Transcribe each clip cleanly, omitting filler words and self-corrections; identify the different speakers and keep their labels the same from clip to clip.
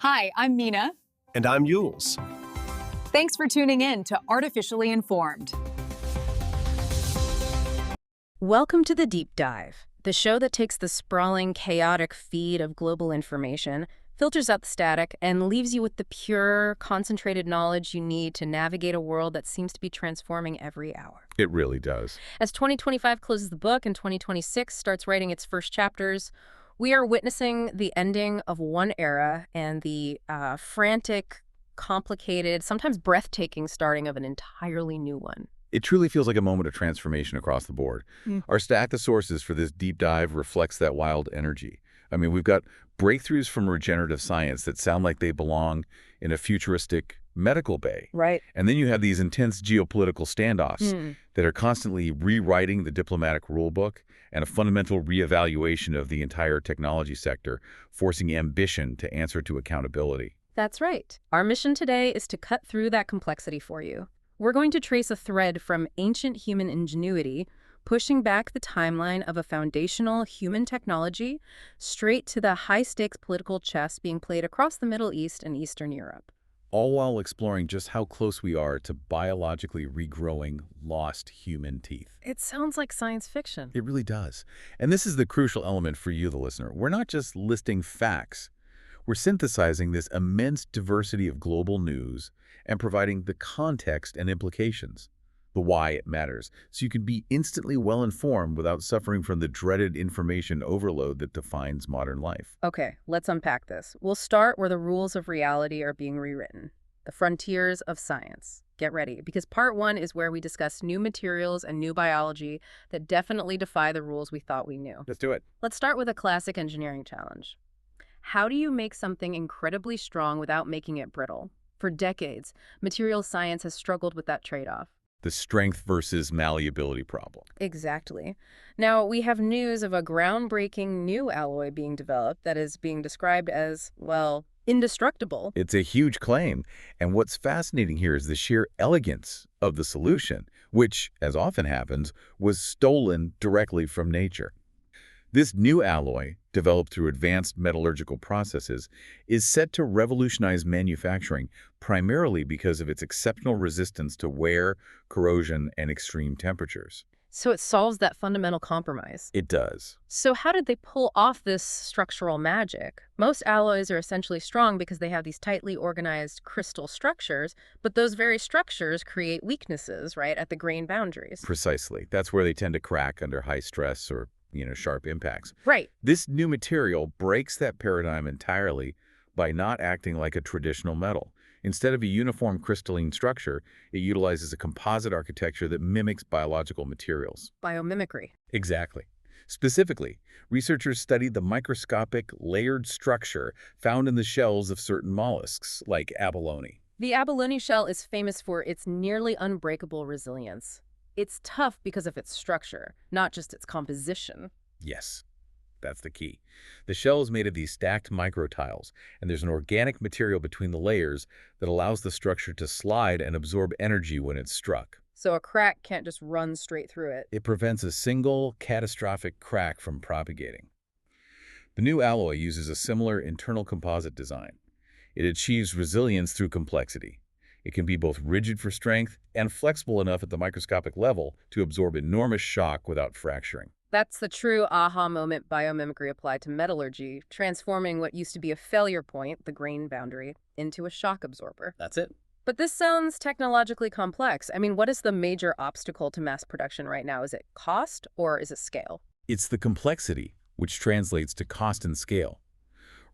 Speaker 1: Hi, I'm Mina.
Speaker 2: And I'm Yules.
Speaker 1: Thanks for tuning in to Artificially Informed.
Speaker 3: Welcome to The Deep Dive, the show that takes the sprawling, chaotic feed of global information, filters out the static, and leaves you with the pure, concentrated knowledge you need to navigate a world that seems to be transforming every hour.
Speaker 4: It really does.
Speaker 3: As 2025 closes the book and 2026 starts writing its first chapters, we are witnessing the ending of one era and the frantic, complicated, sometimes breathtaking starting of an entirely new one.
Speaker 4: It truly feels like a moment of transformation across the board. Our stack of sources for this deep dive reflects that wild energy. I mean, we've got breakthroughs from regenerative science that sound like they belong in a futuristic medical bay.
Speaker 3: Right.
Speaker 4: And then you have these intense geopolitical standoffs that are constantly rewriting the diplomatic rulebook and a fundamental reevaluation of the entire technology sector, forcing ambition to answer to accountability.
Speaker 3: That's right. Our mission today is to cut through that complexity for you. We're going to trace a thread from ancient human ingenuity, pushing back the timeline of a foundational human technology, straight to the high-stakes political chess being played across the Middle East and Eastern Europe.
Speaker 4: All while exploring just how close we are to biologically regrowing lost human teeth.
Speaker 3: It sounds like science fiction.
Speaker 4: It really does. And this is the crucial element for you, the listener. We're not just listing facts. We're synthesizing this immense diversity of global news and providing the context and implications, the why it matters, so you can be instantly well-informed without suffering from the dreaded information overload that defines modern life.
Speaker 3: Okay, let's unpack this. We'll start where the rules of reality are being rewritten, the frontiers of science. Get ready, because part one is where we discuss new materials and new biology that definitely defy the rules we thought we knew.
Speaker 4: Let's do it.
Speaker 3: Let's start with a classic engineering challenge. How do you make something incredibly strong without making it brittle? For decades, material science has struggled with that trade-off.
Speaker 4: The strength versus malleability problem.
Speaker 3: Exactly. Now, we have news of a groundbreaking new alloy being developed that is being described as, well, indestructible.
Speaker 4: It's a huge claim. And what's fascinating here is the sheer elegance of the solution, which, as often happens, was stolen directly from nature. This new alloy, developed through advanced metallurgical processes, is set to revolutionize manufacturing primarily because of its exceptional resistance to wear, corrosion, and extreme temperatures.
Speaker 3: So it solves that fundamental compromise.
Speaker 4: It does.
Speaker 3: So how did they pull off this structural magic? Most alloys are essentially strong because they have these tightly organized crystal structures, but those very structures create weaknesses, right, at the grain boundaries.
Speaker 4: Precisely. That's where they tend to crack under high stress or sharp impacts.
Speaker 3: Right.
Speaker 4: This new material breaks that paradigm entirely by not acting like a traditional metal. Instead of a uniform crystalline structure, it utilizes a composite architecture that mimics biological materials.
Speaker 3: Biomimicry.
Speaker 4: Exactly. Specifically, researchers studied the microscopic layered structure found in the shells of certain mollusks, like abalone.
Speaker 3: The abalone shell is famous for its nearly unbreakable resilience. It's tough because of its structure, not just its composition.
Speaker 4: Yes, that's the key. The shell is made of these stacked microtiles, and there's an organic material between the layers that allows the structure to slide and absorb energy when it's struck.
Speaker 3: So a crack can't just run straight through it.
Speaker 4: It prevents a single catastrophic crack from propagating. The new alloy uses a similar internal composite design. It achieves resilience through complexity. It can be both rigid for strength and flexible enough at the microscopic level to absorb enormous shock without fracturing.
Speaker 3: That's the true aha moment biomimicry applied to metallurgy, transforming what used to be a failure point, the grain boundary, into a shock absorber.
Speaker 4: That's it.
Speaker 3: But this sounds technologically complex. I mean, what is the major obstacle to mass production right now? Is it cost or is it scale?
Speaker 4: It's the complexity, which translates to cost and scale.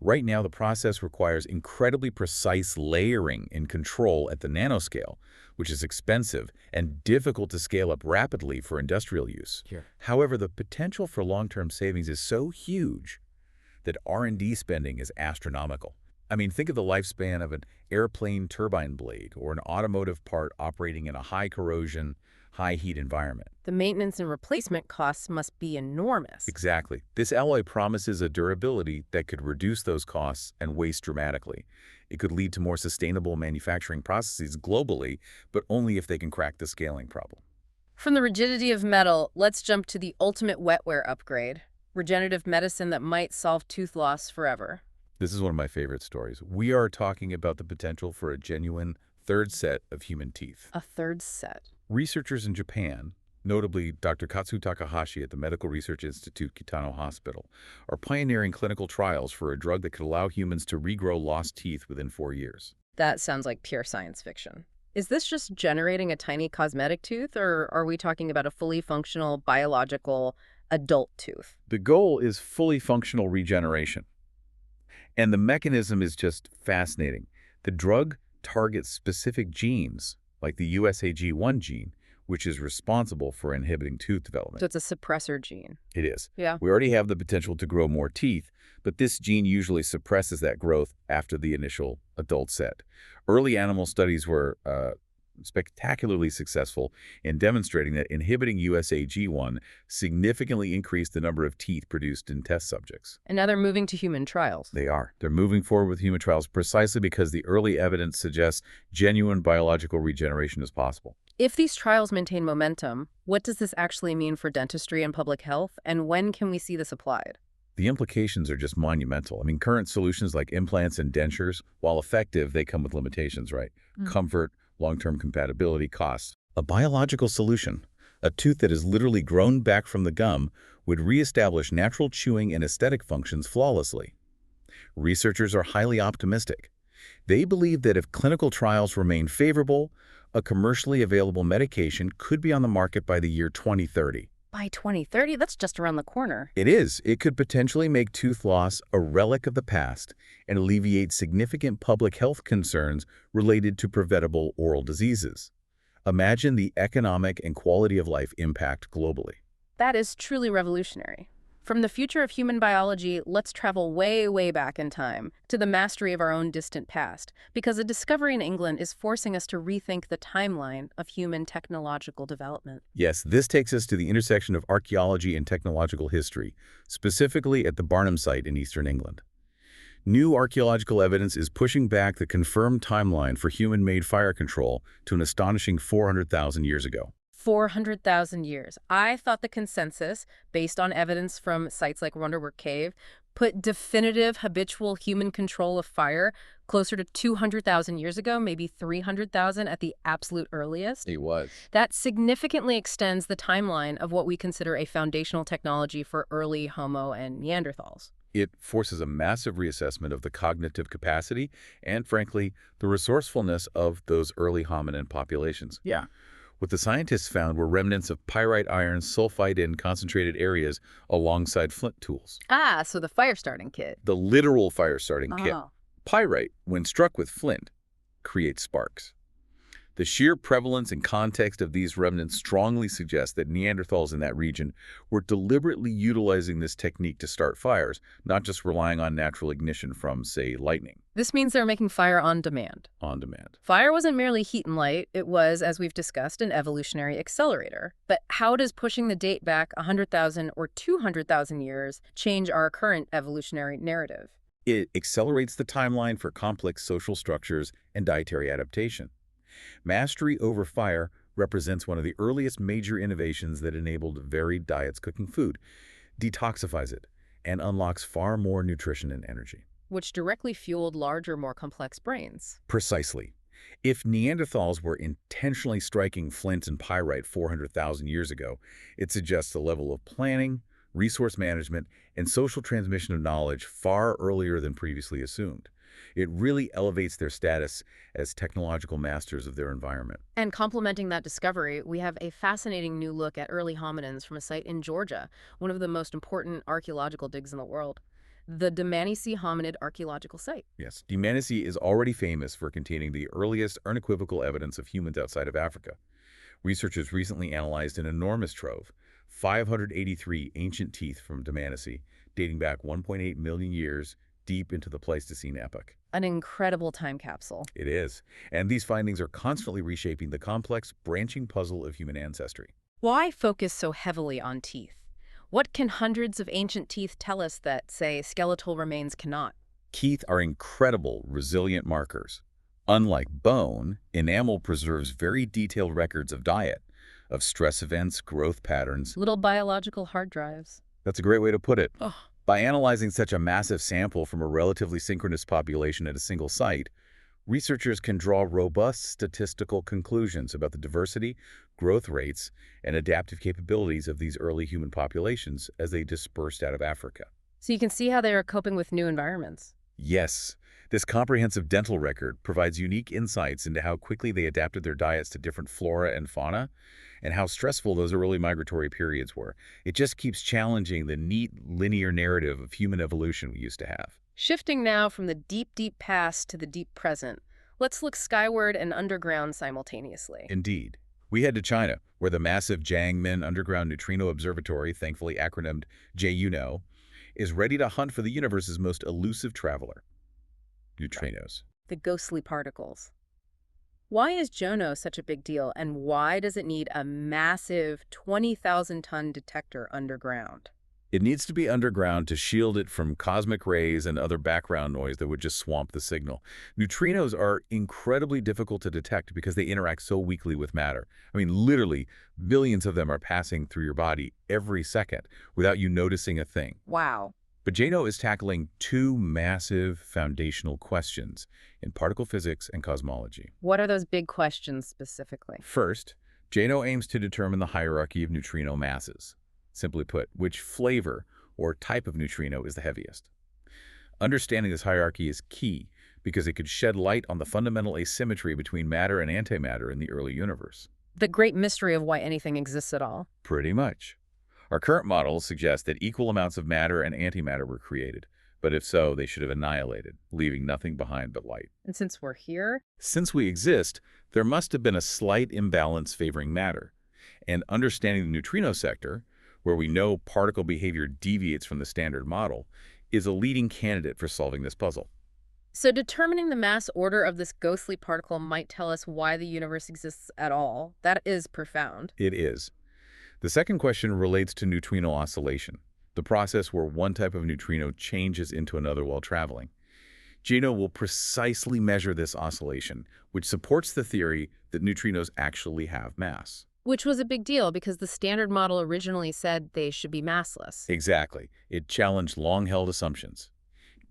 Speaker 4: Right now, the process requires incredibly precise layering and control at the nanoscale, which is expensive and difficult to scale up rapidly for industrial use.
Speaker 2: Here.
Speaker 4: However, the potential for long-term savings is so huge that R&D spending is astronomical. I mean, think of the lifespan of an airplane turbine blade or an automotive part operating in a high-corrosion, high-heat environment.
Speaker 3: The maintenance and replacement costs must be enormous.
Speaker 4: Exactly. This alloy promises a durability that could reduce those costs and waste dramatically. It could lead to more sustainable manufacturing processes globally, but only if they can crack the scaling problem.
Speaker 3: From the rigidity of metal, let's jump to the ultimate wetware upgrade, regenerative medicine that might solve tooth loss forever.
Speaker 4: This is one of my favorite stories. We are talking about the potential for a genuine third set of human teeth.
Speaker 3: A third set.
Speaker 4: Researchers in Japan, notably Dr. Katsu Takahashi at the Medical Research Institute Kitano Hospital, are pioneering clinical trials for a drug that could allow humans to regrow lost teeth within 4 years.
Speaker 3: That sounds like pure science fiction. Is this just generating a tiny cosmetic tooth, or are we talking about a fully functional, biological, adult tooth?
Speaker 4: The goal is fully functional regeneration. And the mechanism is just fascinating. The drug targets specific genes, like the USAG1 gene, which is responsible for inhibiting tooth development.
Speaker 3: So it's a suppressor gene.
Speaker 4: It is.
Speaker 3: Yeah.
Speaker 4: We already have the potential to grow more teeth, but this gene usually suppresses that growth after the initial adult set. Early animal studies were spectacularly successful in demonstrating that inhibiting USAG1 significantly increased the number of teeth produced in test subjects.
Speaker 3: And now they're moving to human trials.
Speaker 4: They are. They're moving forward with human trials precisely because the early evidence suggests genuine biological regeneration is possible.
Speaker 3: If these trials maintain momentum, what does this actually mean for dentistry and public health, and when can we see this applied?
Speaker 4: The implications are just monumental. I mean, current solutions like implants and dentures, while effective, they come with limitations, right? Comfort, long-term compatibility, costs. A biological solution, a tooth that is literally grown back from the gum, would reestablish natural chewing and aesthetic functions flawlessly. Researchers are highly optimistic. They believe that if clinical trials remain favorable, a commercially available medication could be on the market by the year 2030.
Speaker 3: By 2030, that's just around the corner.
Speaker 4: It is. It could potentially make tooth loss a relic of the past and alleviate significant public health concerns related to preventable oral diseases. Imagine the economic and quality of life impact globally.
Speaker 3: That is truly revolutionary. From the future of human biology, let's travel way, way back in time to the mastery of our own distant past, because a discovery in England is forcing us to rethink the timeline of human technological development.
Speaker 4: Yes, this takes us to the intersection of archaeology and technological history, specifically at the Barnum site in eastern England. New archaeological evidence is pushing back the confirmed timeline for human-made fire control to an astonishing 400,000 years ago.
Speaker 3: 400,000 years. I thought the consensus, based on evidence from sites like Wonderwork Cave, put definitive habitual human control of fire closer to 200,000 years ago, maybe 300,000 at the absolute earliest.
Speaker 4: It was.
Speaker 3: That significantly extends the timeline of what we consider a foundational technology for early Homo and Neanderthals.
Speaker 4: It forces a massive reassessment of the cognitive capacity and, frankly, the resourcefulness of those early hominin populations.
Speaker 2: Yeah.
Speaker 4: What the scientists found were remnants of pyrite iron sulfide in concentrated areas alongside flint tools.
Speaker 3: Ah, so the fire-starting kit.
Speaker 4: The literal fire-starting kit.
Speaker 3: Oh.
Speaker 4: Pyrite, when struck with flint, creates sparks. The sheer prevalence and context of these remnants strongly suggest that Neanderthals in that region were deliberately utilizing this technique to start fires, not just relying on natural ignition from, say, lightning.
Speaker 3: This means they're making fire on demand.
Speaker 4: On demand.
Speaker 3: Fire wasn't merely heat and light, it was, as we've discussed, an evolutionary accelerator. But how does pushing the date back 100,000 or 200,000 years change our current evolutionary narrative?
Speaker 4: It accelerates the timeline for complex social structures and dietary adaptation. Mastery over fire represents one of the earliest major innovations that enabled varied diets cooking food, detoxifies it, and unlocks far more nutrition and energy.
Speaker 3: Which directly fueled larger, more complex brains.
Speaker 4: Precisely. If Neanderthals were intentionally striking flint and pyrite 400,000 years ago, it suggests a level of planning, resource management, and social transmission of knowledge far earlier than previously assumed. It really elevates their status as technological masters of their environment.
Speaker 3: And complementing that discovery, we have a fascinating new look at early hominins from a site in Georgia, one of the most important archaeological digs in the world. The Dmanisi hominid archaeological site.
Speaker 4: Yes, Dmanisi is already famous for containing the earliest unequivocal evidence of humans outside of Africa. Researchers recently analyzed an enormous trove, 583 ancient teeth from Dmanisi, dating back 1.8 million years deep into the Pleistocene epoch.
Speaker 3: An incredible time capsule.
Speaker 4: It is, and these findings are constantly reshaping the complex, branching puzzle of human ancestry.
Speaker 3: Why focus so heavily on teeth? What can hundreds of ancient teeth tell us that, say, skeletal remains cannot?
Speaker 4: Teeth are incredible, resilient markers. Unlike bone, enamel preserves very detailed records of diet, of stress events, growth patterns.
Speaker 3: Little biological hard drives.
Speaker 4: That's a great way to put it.
Speaker 3: Oh.
Speaker 4: By analyzing such a massive sample from a relatively synchronous population at a single site, researchers can draw robust statistical conclusions about the diversity, growth rates, and adaptive capabilities of these early human populations as they dispersed out of Africa.
Speaker 3: So you can see how they are coping with new environments.
Speaker 4: Yes, this comprehensive dental record provides unique insights into how quickly they adapted their diets to different flora and fauna, and how stressful those early migratory periods were. It just keeps challenging the neat, linear narrative of human evolution we used to have.
Speaker 3: Shifting now from the deep, deep past to the deep present, let's look skyward and underground simultaneously.
Speaker 4: Indeed. We head to China, where the massive Jiangmen Underground Neutrino Observatory, thankfully acronymed JUNO, is ready to hunt for the universe's most elusive traveler, neutrinos.
Speaker 3: The ghostly particles. Why is JUNO such a big deal, and why does it need a massive 20,000-ton detector underground?
Speaker 4: It needs to be underground to shield it from cosmic rays and other background noise that would just swamp the signal. Neutrinos are incredibly difficult to detect because they interact so weakly with matter. I mean, literally, billions of them are passing through your body every second without you noticing a thing.
Speaker 3: Wow.
Speaker 4: But JUNO is tackling two massive foundational questions in particle physics and cosmology.
Speaker 3: What are those big questions specifically?
Speaker 4: First, JUNO aims to determine the hierarchy of neutrino masses. Simply put, which flavor or type of neutrino is the heaviest. Understanding this hierarchy is key because it could shed light on the fundamental asymmetry between matter and antimatter in the early universe.
Speaker 3: The great mystery of why anything exists at all.
Speaker 4: Pretty much. Our current models suggest that equal amounts of matter and antimatter were created, but if so, they should have annihilated, leaving nothing behind but light.
Speaker 3: And since we're here,
Speaker 4: Since we exist, there must have been a slight imbalance favoring matter. And understanding the neutrino sector, where we know particle behavior deviates from the standard model, is a leading candidate for solving this puzzle.
Speaker 3: so determining the mass order of this ghostly particle might tell us why the universe exists at all. That is profound.
Speaker 4: It is. The second question relates to neutrino oscillation, the process where one type of neutrino changes into another while traveling. JUNO will precisely measure this oscillation, which supports the theory that neutrinos actually have mass.
Speaker 3: Which was a big deal because the standard model originally said they should be massless.
Speaker 4: Exactly. It challenged long-held assumptions.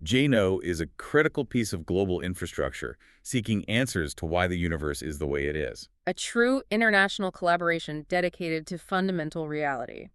Speaker 4: JUNO is a critical piece of global infrastructure, seeking answers to why the universe is the way it is.
Speaker 3: A true international collaboration dedicated to fundamental reality.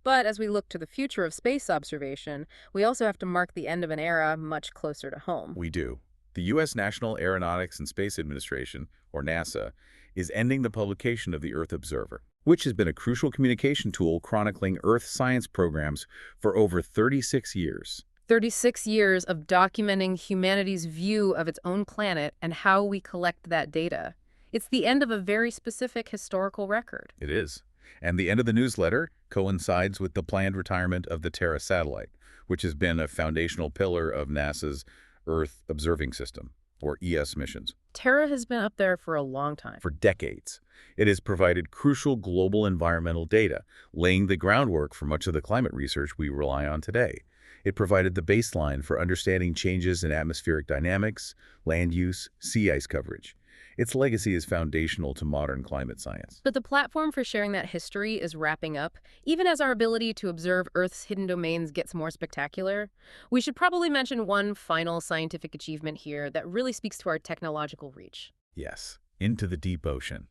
Speaker 3: But as we look to the future of space observation, we also have to mark the end of an era much closer to home.
Speaker 4: We do. The U.S. National Aeronautics and Space Administration, or NASA, is ending the publication of the Earth Observer, which has been a crucial communication tool chronicling Earth science programs for over 36 years.
Speaker 3: 36 years of documenting humanity's view of its own planet and how we collect that data. It's the end of a very specific historical record.
Speaker 4: It is. And the end of the newsletter coincides with the planned retirement of the Terra satellite, which has been a foundational pillar of NASA's Earth Observing System, or ES missions.
Speaker 3: Terra has been up there for a long time.
Speaker 4: For decades. It has provided crucial global environmental data, laying the groundwork for much of the climate research we rely on today. It provided the baseline for understanding changes in atmospheric dynamics, land use, sea ice coverage. Its legacy is foundational to modern climate science.
Speaker 3: But the platform for sharing that history is wrapping up. Even as our ability to observe Earth's hidden domains gets more spectacular, we should probably mention one final scientific achievement here that really speaks to our technological reach.
Speaker 4: Yes, into the deep ocean.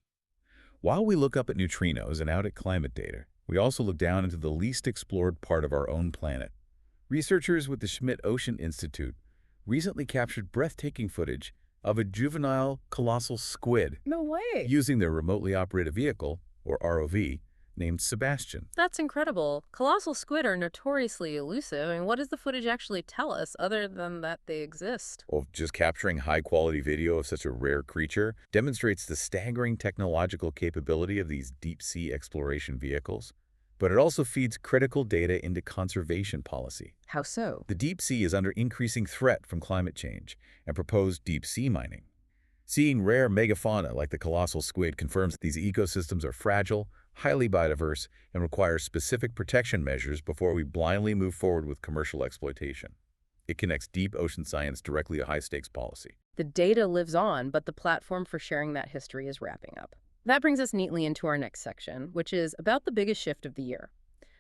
Speaker 4: While we look up at neutrinos and out at climate data, we also look down into the least explored part of our own planet. Researchers with the Schmidt Ocean Institute recently captured breathtaking footage of a juvenile colossal squid
Speaker 3: No way.
Speaker 4: using their remotely operated vehicle, or ROV, named Sebastian.
Speaker 3: That's incredible. Colossal squid are notoriously elusive. I mean, what does the footage actually tell us other than that they exist?
Speaker 4: Well, just capturing high-quality video of such a rare creature demonstrates the staggering technological capability of these deep-sea exploration vehicles. But it also feeds critical data into conservation policy.
Speaker 3: How so?
Speaker 4: The deep sea is under increasing threat from climate change and proposed deep-sea mining. Seeing rare megafauna like the colossal squid confirms that these ecosystems are fragile, highly biodiverse, and require specific protection measures before we blindly move forward with commercial exploitation. It connects deep ocean science directly to high-stakes policy.
Speaker 3: The data lives on, but the platform for sharing that history is wrapping up. That brings us neatly into our next section, which is about the biggest shift of the year.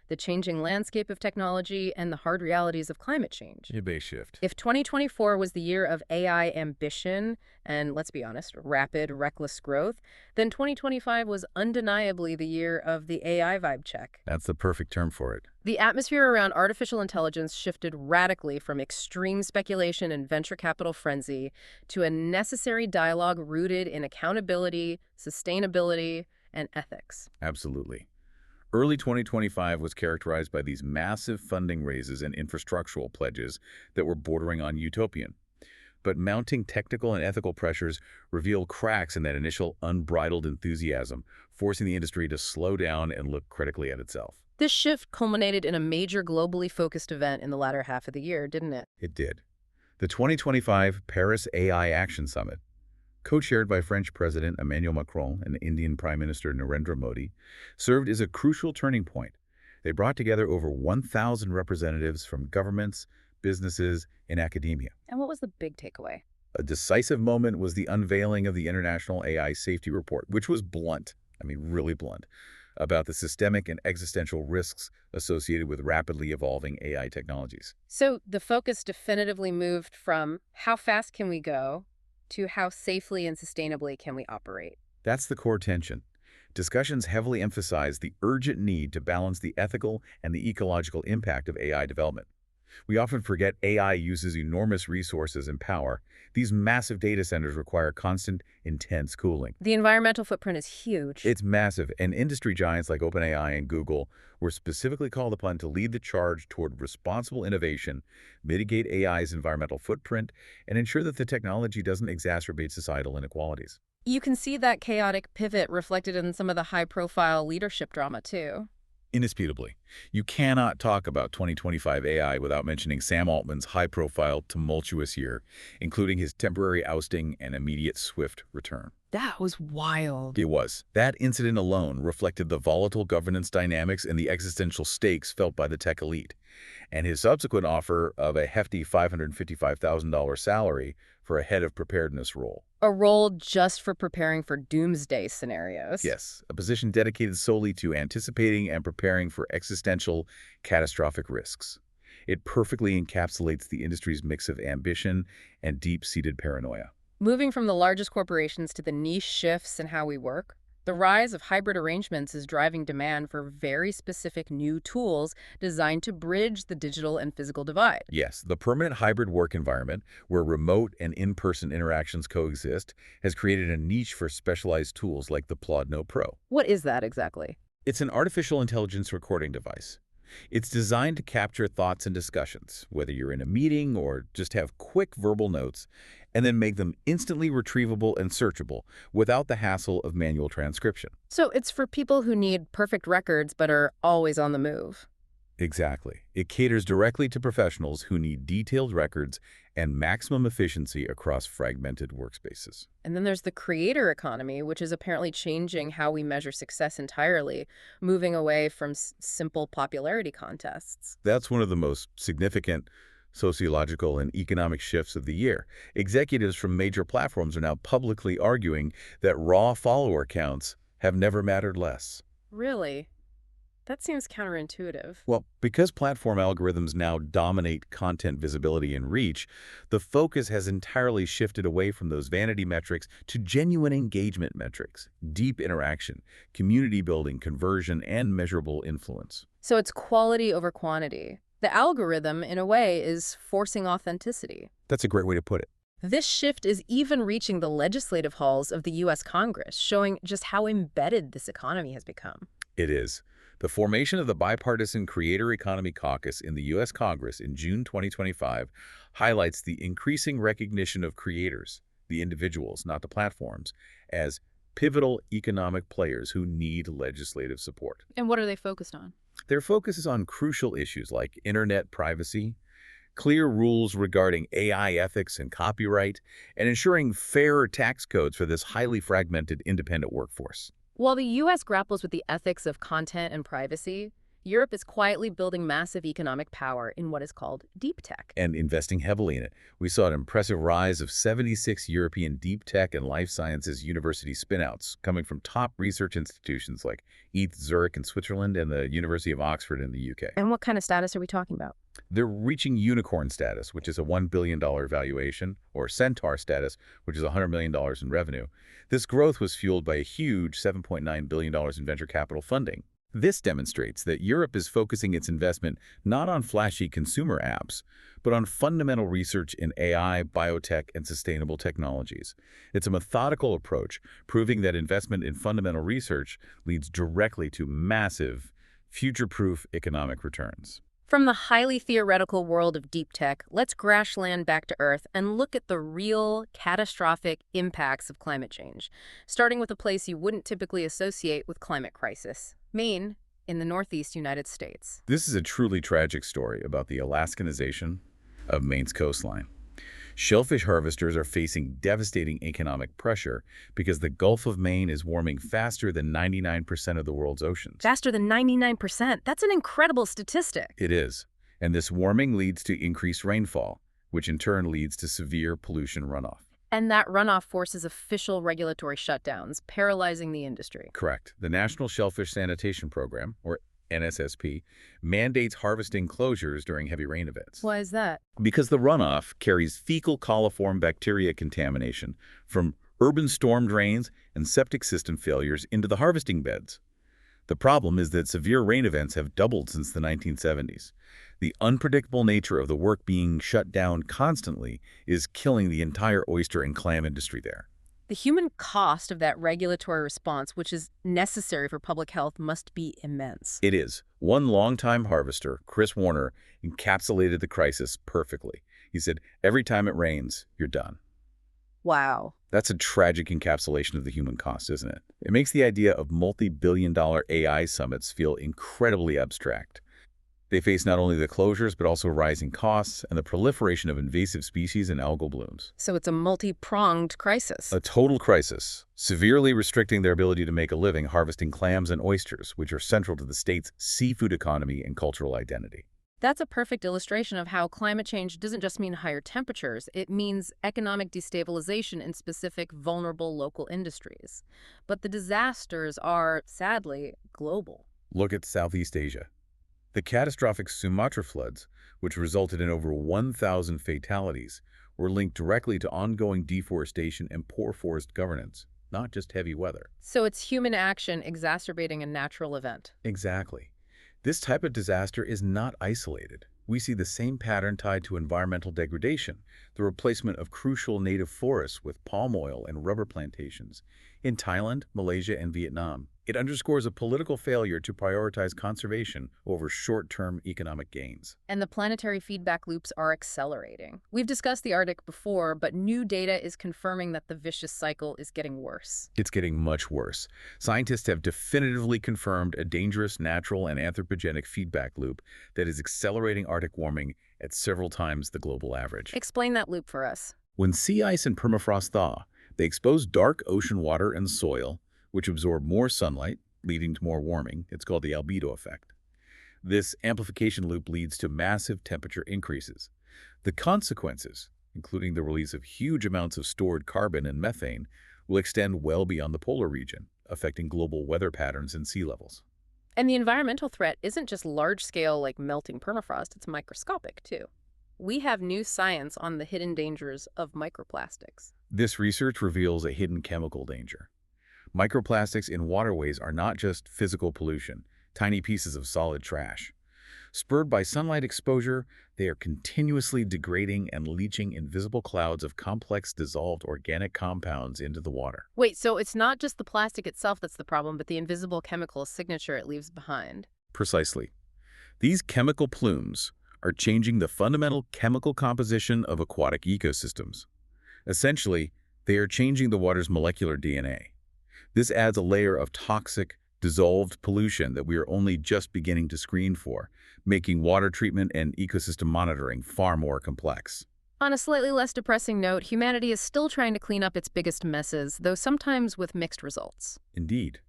Speaker 3: the changing landscape of technology, and the hard realities of climate change.
Speaker 4: A base shift.
Speaker 3: If 2024 was the year of AI ambition and, let's be honest, rapid, reckless growth, then 2025 was undeniably the year of the AI vibe check.
Speaker 4: That's the perfect term for it.
Speaker 3: The atmosphere around artificial intelligence shifted radically from extreme speculation and venture capital frenzy to a necessary dialogue rooted in accountability, sustainability, and ethics.
Speaker 4: Absolutely. Early 2025 was characterized by these massive funding raises and infrastructural pledges that were bordering on utopian. But mounting technical and ethical pressures revealed cracks in that initial unbridled enthusiasm, forcing the industry to slow down and look critically at itself.
Speaker 3: This shift culminated in a major globally focused event in the latter half of the year, didn't it?
Speaker 4: It did. The 2025 Paris AI Action Summit, co-chaired by French President Emmanuel Macron and Indian Prime Minister Narendra Modi, served as a crucial turning point. They brought together over 1,000 representatives from governments, businesses, and academia.
Speaker 3: And what was the big takeaway?
Speaker 4: A decisive moment was the unveiling of the International AI Safety Report, which was blunt, really blunt, about the systemic and existential risks associated with rapidly evolving AI technologies.
Speaker 3: So the focus definitively moved from how fast can we go to how safely and sustainably can we operate.
Speaker 4: That's the core tension. Discussions heavily emphasize the urgent need to balance the ethical and the ecological impact of AI development. We often forget AI uses enormous resources and power. These massive data centers require constant, intense cooling.
Speaker 3: The environmental footprint is huge.
Speaker 4: It's massive, and industry giants like OpenAI and Google were specifically called upon to lead the charge toward responsible innovation, mitigate AI's environmental footprint, and ensure that the technology doesn't exacerbate societal inequalities.
Speaker 3: You can see that chaotic pivot reflected in some of the high-profile leadership drama, too.
Speaker 4: Indisputably. You cannot talk about 2025 AI without mentioning Sam Altman's high-profile, tumultuous year, including his temporary ousting and immediate swift return.
Speaker 3: That was wild.
Speaker 4: It was. That incident alone reflected the volatile governance dynamics and the existential stakes felt by the tech elite. And his subsequent offer of a hefty $555,000 salary for a head of preparedness role.
Speaker 3: A role just for preparing for doomsday scenarios.
Speaker 4: Yes, a position dedicated solely to anticipating and preparing for existential, catastrophic risks. It perfectly encapsulates the industry's mix of ambition and deep-seated paranoia.
Speaker 3: Moving from the largest corporations to the niche shifts in how we work, the rise of hybrid arrangements is driving demand for very specific new tools designed to bridge the digital and physical divide.
Speaker 4: Yes, the permanent hybrid work environment, where remote and in-person interactions coexist, has created a niche for specialized tools like the Plod Note Pro.
Speaker 3: What is that exactly?
Speaker 4: It's an artificial intelligence recording device. It's designed to capture thoughts and discussions, whether you're in a meeting or just have quick verbal notes, and then make them instantly retrievable and searchable without the hassle of manual transcription.
Speaker 3: So it's for people who need perfect records but are always on the move.
Speaker 4: Exactly. It caters directly to professionals who need detailed records and maximum efficiency across fragmented workspaces.
Speaker 3: And then there's the creator economy, which is apparently changing how we measure success entirely, moving away from simple popularity contests.
Speaker 4: That's one of the most significant sociological and economic shifts of the year. Executives from major platforms are now publicly arguing that raw follower counts have never mattered less.
Speaker 3: Really? That seems counterintuitive.
Speaker 4: Well, because platform algorithms now dominate content visibility and reach, the focus has entirely shifted away from those vanity metrics to genuine engagement metrics, deep interaction, community building, conversion, and measurable influence.
Speaker 3: So it's quality over quantity. The algorithm, in a way, is forcing authenticity.
Speaker 4: That's a great way to put it.
Speaker 3: This shift is even reaching the legislative halls of the U.S. Congress, showing just how embedded this economy has become.
Speaker 4: It is. The formation of the Bipartisan Creator Economy Caucus in the U.S. Congress in June 2025 highlights the increasing recognition of creators, the individuals, not the platforms, as pivotal economic players who need legislative support.
Speaker 3: And what are they focused on?
Speaker 4: Their focus is on crucial issues like internet privacy, clear rules regarding AI ethics and copyright, and ensuring fairer tax codes for this highly fragmented independent workforce.
Speaker 3: While the U.S. grapples with the ethics of content and privacy, Europe is quietly building massive economic power in what is called deep tech.
Speaker 4: And investing heavily in it. We saw an impressive rise of 76 European deep tech and life sciences university spinouts coming from top research institutions like ETH Zurich in Switzerland and the University of Oxford in the UK.
Speaker 3: And what kind of status are we talking about?
Speaker 4: They're reaching unicorn status, which is a $1 billion valuation, or centaur status, which is $100 million in revenue. This growth was fueled by a huge $7.9 billion in venture capital funding. This demonstrates that Europe is focusing its investment not on flashy consumer apps, but on fundamental research in AI, biotech, and sustainable technologies. It's a methodical approach, proving that investment in fundamental research leads directly to massive, future-proof economic returns.
Speaker 3: From the highly theoretical world of deep tech, let's crash land back to Earth and look at the real, catastrophic impacts of climate change, starting with a place you wouldn't typically associate with climate crisis, Maine, in the Northeast United States.
Speaker 4: This is a truly tragic story about the Alaskanization of Maine's coastline. Shellfish harvesters are facing devastating economic pressure because the Gulf of Maine is warming faster than 99% of the world's oceans.
Speaker 3: Faster than 99%? That's an incredible statistic.
Speaker 4: It is. And this warming leads to increased rainfall, which in turn leads to severe pollution runoff.
Speaker 3: And that runoff forces official regulatory shutdowns, paralyzing the industry.
Speaker 4: Correct. The National Shellfish Sanitation Program, or NSSP, mandates harvesting closures during heavy rain events.
Speaker 3: Why is that?
Speaker 4: Because the runoff carries fecal coliform bacteria contamination from urban storm drains and septic system failures into the harvesting beds. The problem is that severe rain events have doubled since the 1970s. The unpredictable nature of the work being shut down constantly is killing the entire oyster and clam industry there.
Speaker 3: The human cost of that regulatory response, which is necessary for public health, must be immense.
Speaker 4: It is. One longtime harvester, Chris Warner, encapsulated the crisis perfectly. He said, "Every time it rains, you're done."
Speaker 3: Wow.
Speaker 4: That's a tragic encapsulation of the human cost, isn't it? It makes the idea of multi-billion-dollar AI summits feel incredibly abstract. They face not only the closures, but also rising costs and the proliferation of invasive species and algal blooms.
Speaker 3: So it's a multi-pronged crisis.
Speaker 4: A total crisis, severely restricting their ability to make a living harvesting clams and oysters, which are central to the state's seafood economy and cultural identity.
Speaker 3: That's a perfect illustration of how climate change doesn't just mean higher temperatures, it means economic destabilization in specific vulnerable local industries. But the disasters are, sadly, global.
Speaker 4: Look at Southeast Asia. The catastrophic Sumatra floods, which resulted in over 1,000 fatalities, were linked directly to ongoing deforestation and poor forest governance, not just heavy weather.
Speaker 3: So it's human action exacerbating a natural event.
Speaker 4: Exactly. This type of disaster is not isolated. We see the same pattern tied to environmental degradation, the replacement of crucial native forests with palm oil and rubber plantations in Thailand, Malaysia, and Vietnam. It underscores a political failure to prioritize conservation over short-term economic gains.
Speaker 3: And the planetary feedback loops are accelerating. We've discussed the Arctic before, but new data is confirming that the vicious cycle is getting worse.
Speaker 4: It's getting much worse. Scientists have definitively confirmed a dangerous natural and anthropogenic feedback loop that is accelerating Arctic warming at several times the global average.
Speaker 3: Explain that loop for us.
Speaker 4: When sea ice and permafrost thaw, they expose dark ocean water and soil, which absorb more sunlight, leading to more warming. It's called the albedo effect. This amplification loop leads to massive temperature increases. The consequences, including the release of huge amounts of stored carbon and methane, will extend well beyond the polar region, affecting global weather patterns and sea levels.
Speaker 3: And the environmental threat isn't just large-scale like melting permafrost, it's microscopic too. We have new science on the hidden dangers of microplastics.
Speaker 4: This research reveals a hidden chemical danger. Microplastics in waterways are not just physical pollution, tiny pieces of solid trash. Spurred by sunlight exposure, they are continuously degrading and leaching invisible clouds of complex dissolved organic compounds into the water.
Speaker 3: Wait, so it's not just the plastic itself that's the problem, but the invisible chemical signature it leaves behind?
Speaker 4: Precisely. These chemical plumes are changing the fundamental chemical composition of aquatic ecosystems. Essentially, they are changing the water's molecular DNA. This adds a layer of toxic, dissolved pollution that we are only just beginning to screen for, making water treatment and ecosystem monitoring far more complex.
Speaker 3: On a slightly less depressing note, humanity is still trying to clean up its biggest messes, though sometimes with mixed results.
Speaker 4: Indeed.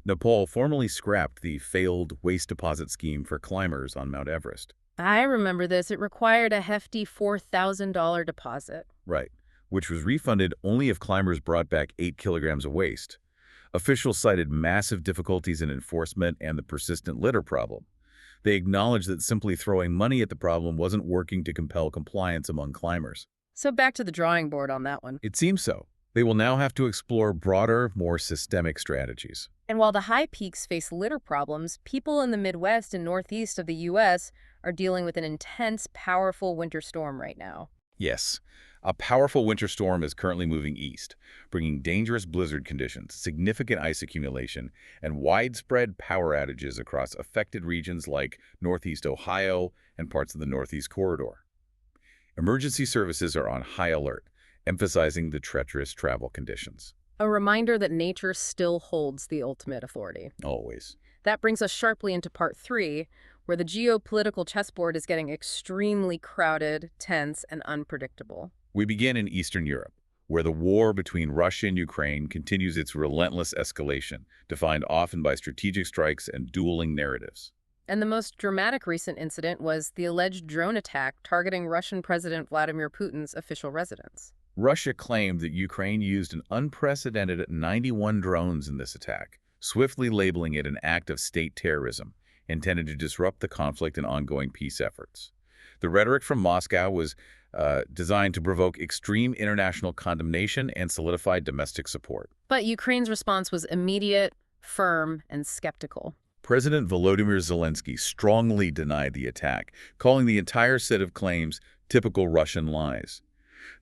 Speaker 4: Nepal formally scrapped the failed waste deposit scheme for climbers on Mount Everest.
Speaker 3: I remember this. It required a hefty $4,000 deposit.
Speaker 4: Right, which was refunded only if climbers brought back 8 kilograms of waste. Officials cited massive difficulties in enforcement and the persistent litter problem. They acknowledged that simply throwing money at the problem wasn't working to compel compliance among climbers.
Speaker 3: So back to the drawing board on that one.
Speaker 4: It seems so. They will now have to explore broader, more systemic strategies.
Speaker 3: And while the high peaks face litter problems, people in the Midwest and Northeast of the U.S. are dealing with an intense, powerful winter storm right now.
Speaker 4: Yes, a powerful winter storm is currently moving east, bringing dangerous blizzard conditions, significant ice accumulation, and widespread power outages across affected regions like Northeast Ohio and parts of the Northeast Corridor. Emergency services are on high alert, emphasizing the treacherous travel conditions.
Speaker 3: A reminder that nature still holds the ultimate authority.
Speaker 4: Always.
Speaker 3: That brings us sharply into part 3, where the geopolitical chessboard is getting extremely crowded, tense, and unpredictable.
Speaker 4: We begin in Eastern Europe, where the war between Russia and Ukraine continues its relentless escalation, defined often by strategic strikes and dueling narratives.
Speaker 3: And the most dramatic recent incident was the alleged drone attack targeting Russian President Vladimir Putin's official residence.
Speaker 4: Russia claimed that Ukraine used an unprecedented 91 drones in this attack, swiftly labeling it an act of state terrorism, intended to disrupt the conflict and ongoing peace efforts. The rhetoric from Moscow was designed to provoke extreme international condemnation and solidify domestic support.
Speaker 3: But Ukraine's response was immediate, firm, and skeptical.
Speaker 4: President Volodymyr Zelensky strongly denied the attack, calling the entire set of claims typical Russian lies.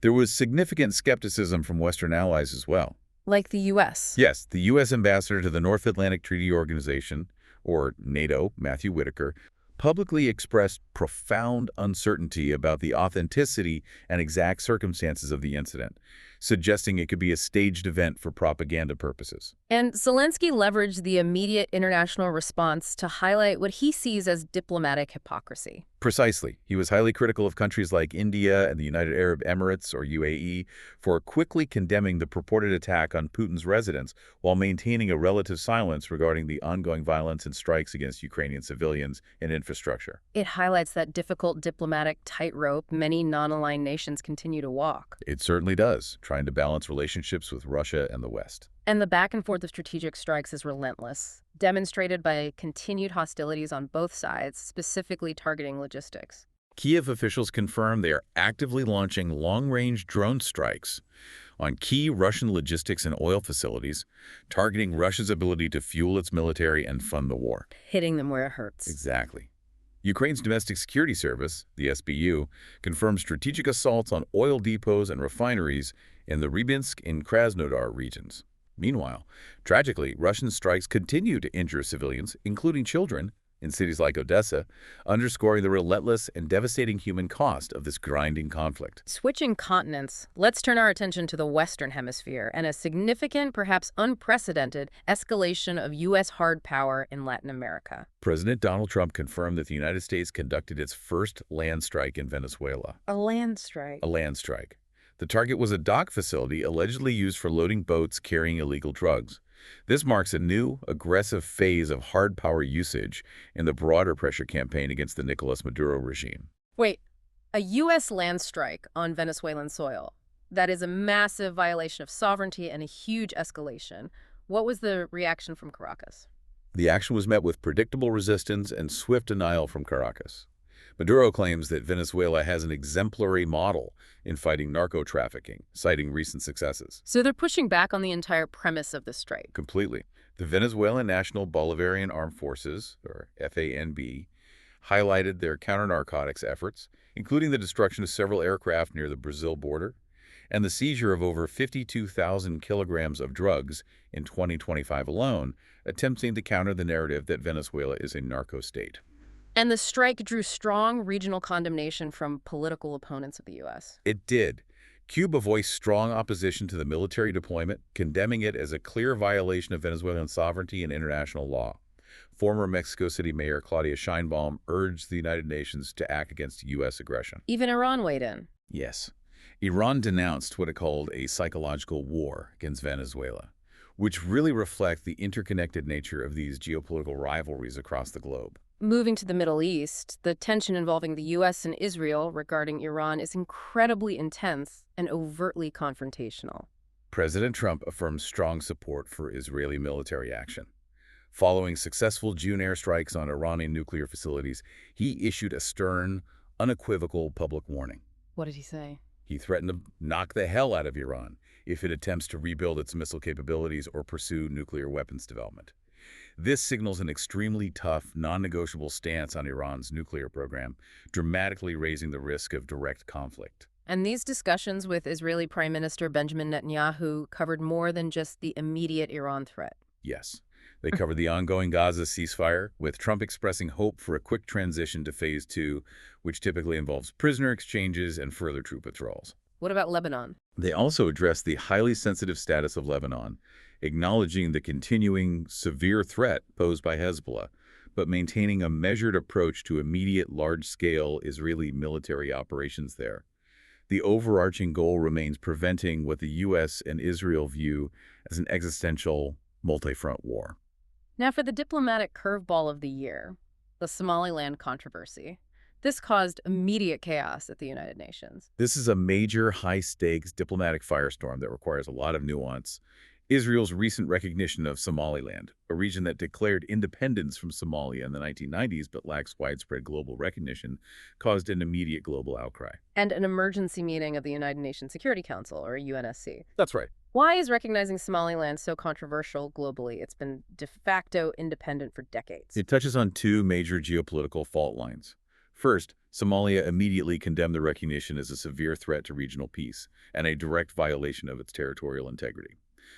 Speaker 4: There was significant skepticism from Western allies as well.
Speaker 3: Like the U.S.
Speaker 4: Yes, the U.S. ambassador to the North Atlantic Treaty Organization, or NATO, Matthew Whitaker, publicly expressed profound uncertainty about the authenticity and exact circumstances of the incident, suggesting it could be a staged event for propaganda purposes.
Speaker 3: And Zelensky leveraged the immediate international response to highlight what he sees as diplomatic hypocrisy.
Speaker 4: Precisely. He was highly critical of countries like India and the United Arab Emirates, or UAE, for quickly condemning the purported attack on Putin's residence while maintaining a relative silence regarding the ongoing violence and strikes against Ukrainian civilians and infrastructure.
Speaker 3: It highlights that difficult diplomatic tightrope many non-aligned nations continue to walk.
Speaker 4: It certainly does, trying to balance relationships with Russia and the West.
Speaker 3: And the back and forth of strategic strikes is relentless, demonstrated by continued hostilities on both sides, specifically targeting logistics.
Speaker 4: Kiev officials confirm they are actively launching long-range drone strikes on key Russian logistics and oil facilities, targeting Russia's ability to fuel its military and fund the war.
Speaker 3: Hitting them where it hurts.
Speaker 4: Exactly. Ukraine's Domestic Security Service, the SBU, confirmed strategic assaults on oil depots and refineries in the Rybinsk and Krasnodar regions. Meanwhile, tragically, Russian strikes continue to injure civilians, including children, in cities like Odessa, underscoring the relentless and devastating human cost of this grinding conflict.
Speaker 3: Switching continents, let's turn our attention to the Western Hemisphere and a significant, perhaps unprecedented, escalation of U.S. hard power in Latin America.
Speaker 4: President Donald Trump confirmed that the United States conducted its first land strike in Venezuela.
Speaker 3: A land strike.
Speaker 4: A land strike. The target was a dock facility allegedly used for loading boats carrying illegal drugs. This marks a new, aggressive phase of hard power usage in the broader pressure campaign against the Nicolas Maduro regime.
Speaker 3: Wait, a U.S. land strike on Venezuelan soil? That is a massive violation of sovereignty and a huge escalation. What was the reaction from Caracas?
Speaker 4: The action was met with predictable resistance and swift denial from Caracas. Maduro claims that Venezuela has an exemplary model in fighting narco-trafficking, citing recent successes.
Speaker 3: So they're pushing back on the entire premise of the strike.
Speaker 4: Completely. The Venezuelan National Bolivarian Armed Forces, or FANB, highlighted their counter-narcotics efforts, including the destruction of several aircraft near the Brazil border and the seizure of over 52,000 kilograms of drugs in 2025 alone, attempting to counter the narrative that Venezuela is a narco-state.
Speaker 3: And the strike drew strong regional condemnation from political opponents of the U.S.
Speaker 4: It did. Cuba voiced strong opposition to the military deployment, condemning it as a clear violation of Venezuelan sovereignty and international law. Former Mexico City Mayor Claudia Sheinbaum urged the United Nations to act against U.S. aggression.
Speaker 3: Even Iran weighed in.
Speaker 4: Yes. Iran denounced what it called a psychological war against Venezuela, which really reflect the interconnected nature of these geopolitical rivalries across the globe.
Speaker 3: Moving to the Middle East, the tension involving the U.S. and Israel regarding Iran is incredibly intense and overtly confrontational.
Speaker 4: President Trump affirmed strong support for Israeli military action. Following successful June airstrikes on Iranian nuclear facilities, he issued a stern, unequivocal public warning.
Speaker 3: What did he say?
Speaker 4: He threatened to knock the hell out of Iran if it attempts to rebuild its missile capabilities or pursue nuclear weapons development. This signals an extremely tough, non-negotiable stance on Iran's nuclear program, dramatically raising the risk of direct conflict.
Speaker 3: And these discussions with Israeli Prime Minister Benjamin Netanyahu covered more than just the immediate Iran threat.
Speaker 4: Yes. They covered the ongoing Gaza ceasefire, with Trump expressing hope for a quick transition to Phase 2, which typically involves prisoner exchanges and further troop withdrawals.
Speaker 3: What about Lebanon?
Speaker 4: They also addressed the highly sensitive status of Lebanon, acknowledging the continuing severe threat posed by Hezbollah, but maintaining a measured approach to immediate large-scale Israeli military operations there. The overarching goal remains preventing what the U.S. and Israel view as an existential, multi-front war.
Speaker 3: Now for the diplomatic curveball of the year, the Somaliland controversy. This caused immediate chaos at the United Nations.
Speaker 4: This is a major, high-stakes diplomatic firestorm that requires a lot of nuance. Israel's recent recognition of Somaliland, a region that declared independence from Somalia in the 1990s but lacks widespread global recognition, caused an immediate global outcry.
Speaker 3: And an emergency meeting of the United Nations Security Council, or UNSC.
Speaker 4: That's right.
Speaker 3: Why is recognizing Somaliland so controversial globally? It's been de facto independent for decades.
Speaker 4: It touches on two major geopolitical fault lines. First, Somalia immediately condemned the recognition as a severe threat to regional peace and a direct violation of its territorial integrity.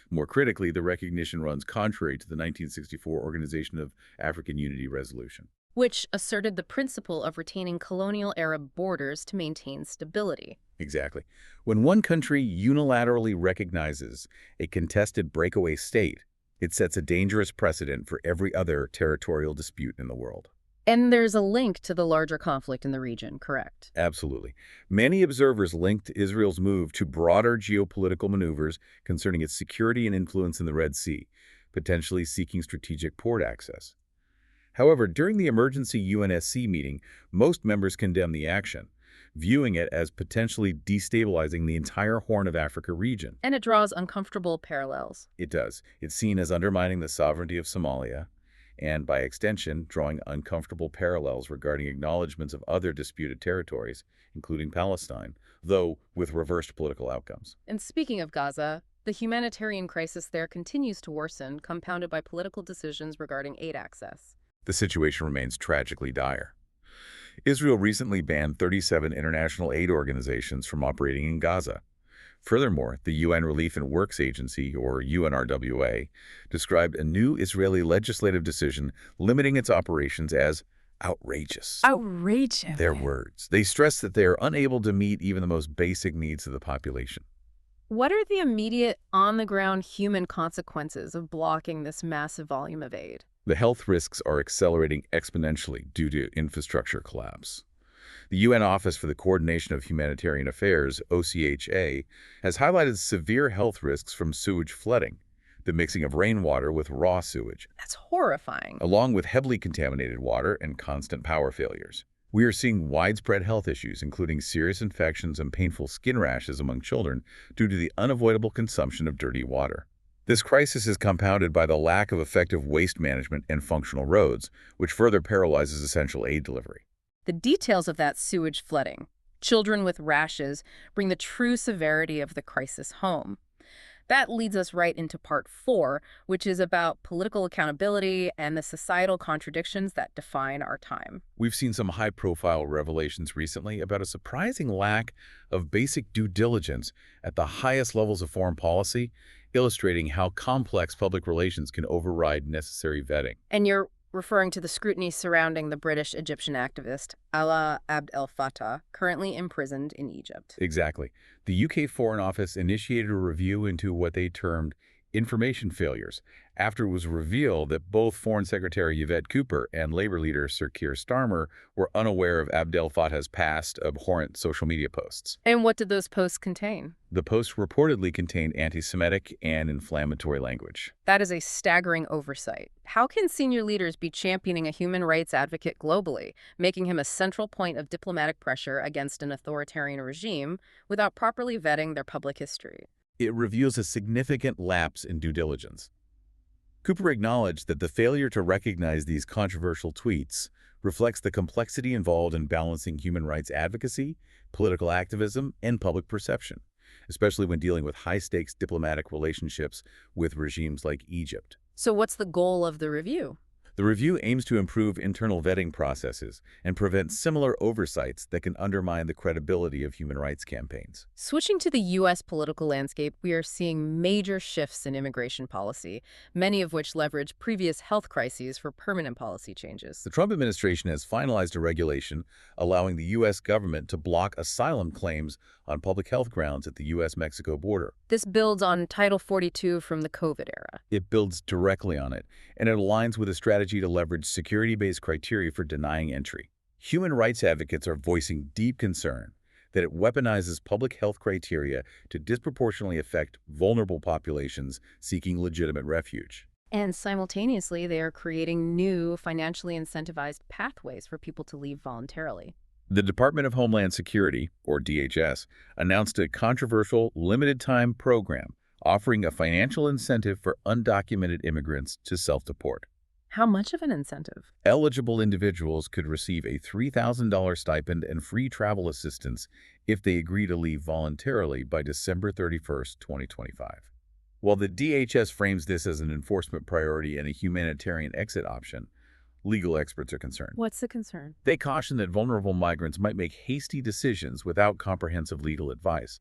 Speaker 4: More critically, the recognition runs contrary to the 1964 Organization of African Unity Resolution,
Speaker 3: which asserted the principle of retaining colonial-era borders to maintain stability.
Speaker 4: Exactly. When one country unilaterally recognizes a contested breakaway state, it sets a dangerous precedent for every other territorial dispute in the world.
Speaker 3: And there's a link to the larger conflict in the region, correct?
Speaker 4: Absolutely. Many observers linked Israel's move to broader geopolitical maneuvers concerning its security and influence in the Red Sea, potentially seeking strategic port access. However, during the emergency UNSC meeting, most members condemned the action, viewing it as potentially destabilizing the entire Horn of Africa region.
Speaker 3: And it draws uncomfortable parallels.
Speaker 4: It does. It's seen as undermining the sovereignty of Somalia, and by extension, drawing uncomfortable parallels regarding acknowledgments of other disputed territories, including Palestine, though with reversed political outcomes.
Speaker 3: And speaking of Gaza, the humanitarian crisis there continues to worsen, compounded by political decisions regarding aid access.
Speaker 4: The situation remains tragically dire. Israel recently banned 37 international aid organizations from operating in Gaza. Furthermore, the UN Relief and Works Agency, or UNRWA, described a new Israeli legislative decision limiting its operations as outrageous.
Speaker 1: Outrageous.
Speaker 4: Their words. They stress that they are unable to meet even the most basic needs of the population.
Speaker 3: What are the immediate, on-the-ground human consequences of blocking this massive volume of aid?
Speaker 4: The health risks are accelerating exponentially due to infrastructure collapse. The UN Office for the Coordination of Humanitarian Affairs, OCHA, has highlighted severe health risks from sewage flooding, the mixing of rainwater with raw sewage.
Speaker 3: That's horrifying.
Speaker 4: Along with heavily contaminated water and constant power failures. We are seeing widespread health issues, including serious infections and painful skin rashes among children due to the unavoidable consumption of dirty water. This crisis is compounded by the lack of effective waste management and functional roads, which further paralyzes essential aid delivery.
Speaker 3: The details of that sewage flooding, children with rashes, bring the true severity of the crisis home. That leads us right into part 4, which is about political accountability and the societal contradictions that define our time.
Speaker 4: We've seen some high-profile revelations recently about a surprising lack of basic due diligence at the highest levels of foreign policy, illustrating how complex public relations can override necessary vetting.
Speaker 3: And you're referring to the scrutiny surrounding the British-Egyptian activist Alaa Abd el-Fattah, currently imprisoned in Egypt.
Speaker 4: Exactly. The UK Foreign Office initiated a review into what they termed information failures after it was revealed that both Foreign Secretary Yvette Cooper and Labor leader Sir Keir Starmer were unaware of Abdel Fattah's past abhorrent social media posts.
Speaker 3: And what did those posts contain?
Speaker 4: The posts reportedly contained anti-Semitic and inflammatory language.
Speaker 3: That is a staggering oversight. How can senior leaders be championing a human rights advocate globally, making him a central point of diplomatic pressure against an authoritarian regime without properly vetting their public history?
Speaker 4: It reveals a significant lapse in due diligence. Cooper acknowledged that the failure to recognize these controversial tweets reflects the complexity involved in balancing human rights advocacy, political activism, and public perception, especially when dealing with high-stakes diplomatic relationships with regimes like Egypt.
Speaker 3: So what's the goal of the review?
Speaker 4: The review aims to improve internal vetting processes and prevent similar oversights that can undermine the credibility of human rights campaigns.
Speaker 3: Switching to the U.S. political landscape, we are seeing major shifts in immigration policy, many of which leverage previous health crises for permanent policy changes.
Speaker 4: The Trump administration has finalized a regulation allowing the U.S. government to block asylum claims on public health grounds at the U.S.-Mexico border.
Speaker 3: This builds on Title 42 from the COVID era.
Speaker 4: It builds directly on it, and it aligns with a strategy to leverage security-based criteria for denying entry. Human rights advocates are voicing deep concern that it weaponizes public health criteria to disproportionately affect vulnerable populations seeking legitimate refuge.
Speaker 3: And simultaneously, they are creating new financially incentivized pathways for people to leave voluntarily.
Speaker 4: The Department of Homeland Security, or DHS, announced a controversial limited-time program offering a financial incentive for undocumented immigrants to self-deport.
Speaker 3: How much of an incentive?
Speaker 4: Eligible individuals could receive a $3,000 stipend and free travel assistance if they agree to leave voluntarily by December 31, 2025. While the DHS frames this as an enforcement priority and a humanitarian exit option, legal experts are concerned.
Speaker 3: What's the concern?
Speaker 4: They caution that vulnerable migrants might make hasty decisions without comprehensive legal advice,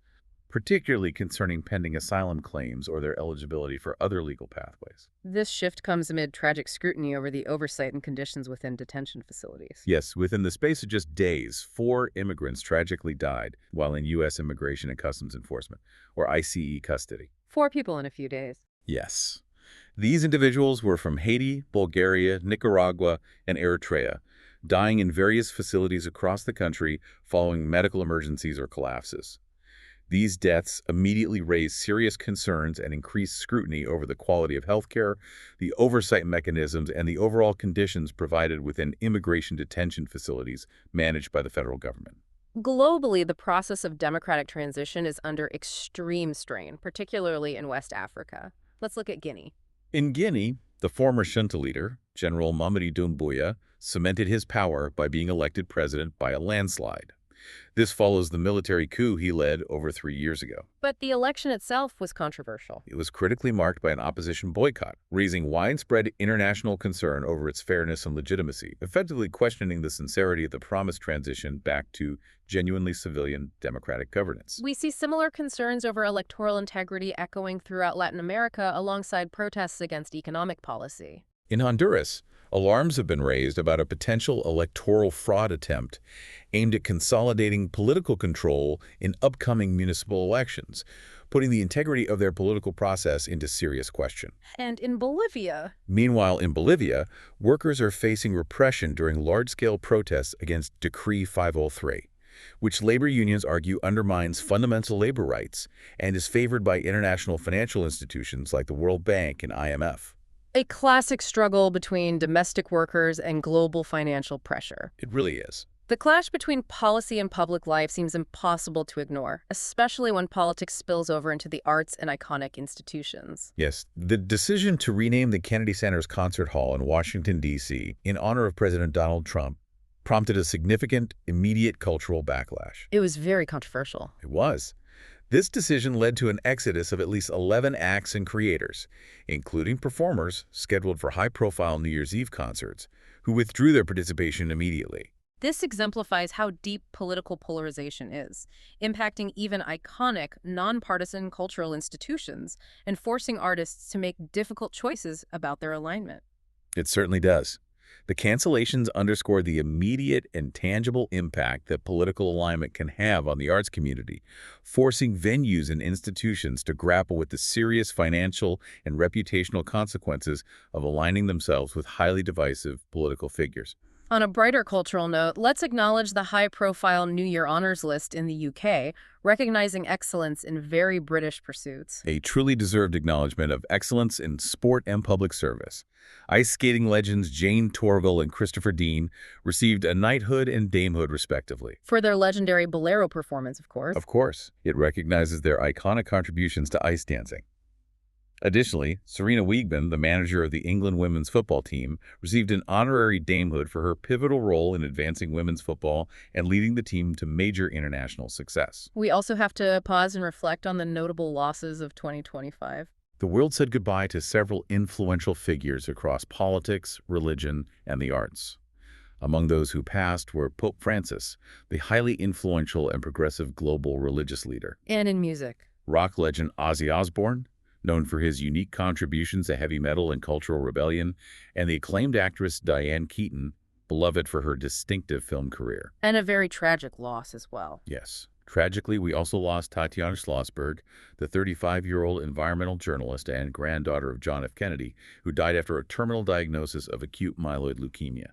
Speaker 4: particularly concerning pending asylum claims or their eligibility for other legal pathways.
Speaker 3: This shift comes amid tragic scrutiny over the oversight and conditions within detention facilities.
Speaker 4: Yes, within the space of just days, 4 immigrants tragically died while in U.S. Immigration and Customs Enforcement, or ICE custody.
Speaker 3: 4 people in a few days.
Speaker 4: Yes. These individuals were from Haiti, Bulgaria, Nicaragua, and Eritrea, dying in various facilities across the country following medical emergencies or collapses. These deaths immediately raised serious concerns and increased scrutiny over the quality of healthcare, the oversight mechanisms, and the overall conditions provided within immigration detention facilities managed by the federal government.
Speaker 3: Globally, the process of democratic transition is under extreme strain, particularly in West Africa. Let's look at Guinea.
Speaker 4: In Guinea, the former junta leader, General Mamadi Doumbouya, cemented his power by being elected president by a landslide. This follows the military coup he led over 3 years ago.
Speaker 3: But the election itself was controversial.
Speaker 4: It was critically marked by an opposition boycott, raising widespread international concern over its fairness and legitimacy, effectively questioning the sincerity of the promised transition back to genuinely civilian democratic governance.
Speaker 3: We see similar concerns over electoral integrity echoing throughout Latin America alongside protests against economic policy.
Speaker 4: In Honduras, alarms have been raised about a potential electoral fraud attempt aimed at consolidating political control in upcoming municipal elections, putting the integrity of their political process into serious question.
Speaker 3: And in Bolivia?
Speaker 4: Meanwhile, in Bolivia, workers are facing repression during large-scale protests against Decree 503, which labor unions argue undermines fundamental labor rights and is favored by international financial institutions like the World Bank and IMF.
Speaker 3: A classic struggle between domestic workers and global financial pressure.
Speaker 4: It really is.
Speaker 3: The clash between policy and public life seems impossible to ignore, especially when politics spills over into the arts and iconic institutions.
Speaker 4: Yes, the decision to rename the Kennedy Center's concert hall in Washington, D.C. in honor of President Donald Trump prompted a significant, immediate cultural backlash.
Speaker 3: It was very controversial.
Speaker 4: It was. This decision led to an exodus of at least 11 acts and creators, including performers scheduled for high-profile New Year's Eve concerts, who withdrew their participation immediately.
Speaker 3: This exemplifies how deep political polarization is, impacting even iconic, nonpartisan cultural institutions and forcing artists to make difficult choices about their alignment.
Speaker 4: It certainly does. The cancellations underscore the immediate and tangible impact that political alignment can have on the arts community, forcing venues and institutions to grapple with the serious financial and reputational consequences of aligning themselves with highly divisive political figures.
Speaker 3: On a brighter cultural note, let's acknowledge the high-profile New Year Honours List in the UK, recognizing excellence in very British pursuits.
Speaker 4: A truly deserved acknowledgement of excellence in sport and public service. Ice skating legends Jane Torville and Christopher Dean received a knighthood and damehood, respectively.
Speaker 3: For their legendary Bolero performance, of course.
Speaker 4: Of course, it recognizes their iconic contributions to ice dancing. Additionally, Serena Wiegman, the manager of the England women's football team, received an honorary damehood for her pivotal role in advancing women's football and leading the team to major international success.
Speaker 3: We also have to pause and reflect on the notable losses of 2025.
Speaker 4: The world said goodbye to several influential figures across politics, religion, and the arts. Among those who passed were Pope Francis, the highly influential and progressive global religious leader.
Speaker 3: And in music.
Speaker 4: Rock legend Ozzy Osbourne, known for his unique contributions to heavy metal and cultural rebellion, and the acclaimed actress Diane Keaton, beloved for her distinctive film career.
Speaker 3: And a very tragic loss as well.
Speaker 4: Yes. Tragically, we also lost Tatiana Schlossberg, the 35-year-old environmental journalist and granddaughter of John F. Kennedy, who died after a terminal diagnosis of acute myeloid leukemia.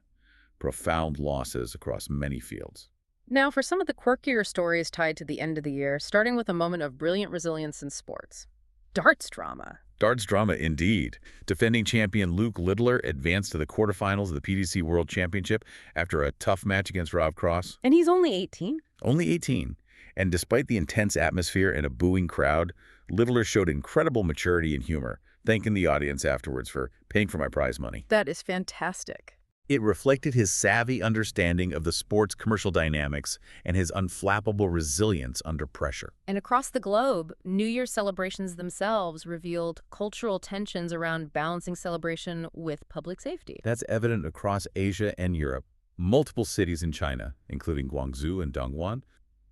Speaker 4: Profound losses across many fields.
Speaker 3: Now, for some of the quirkier stories tied to the end of the year, starting with a moment of brilliant resilience in sports. Darts drama.
Speaker 4: Darts drama, indeed. Defending champion Luke Littler advanced to the quarterfinals of the PDC World Championship after a tough match against Rob Cross.
Speaker 3: And he's only 18?
Speaker 4: Only 18. And despite the intense atmosphere and a booing crowd, Littler showed incredible maturity and humor, thanking the audience afterwards for paying for my prize money.
Speaker 3: That is fantastic.
Speaker 4: It reflected his savvy understanding of the sport's commercial dynamics and his unflappable resilience under pressure.
Speaker 3: And across the globe, New Year celebrations themselves revealed cultural tensions around balancing celebration with public safety.
Speaker 4: That's evident across Asia and Europe. Multiple cities in China, including Guangzhou and Dongguan,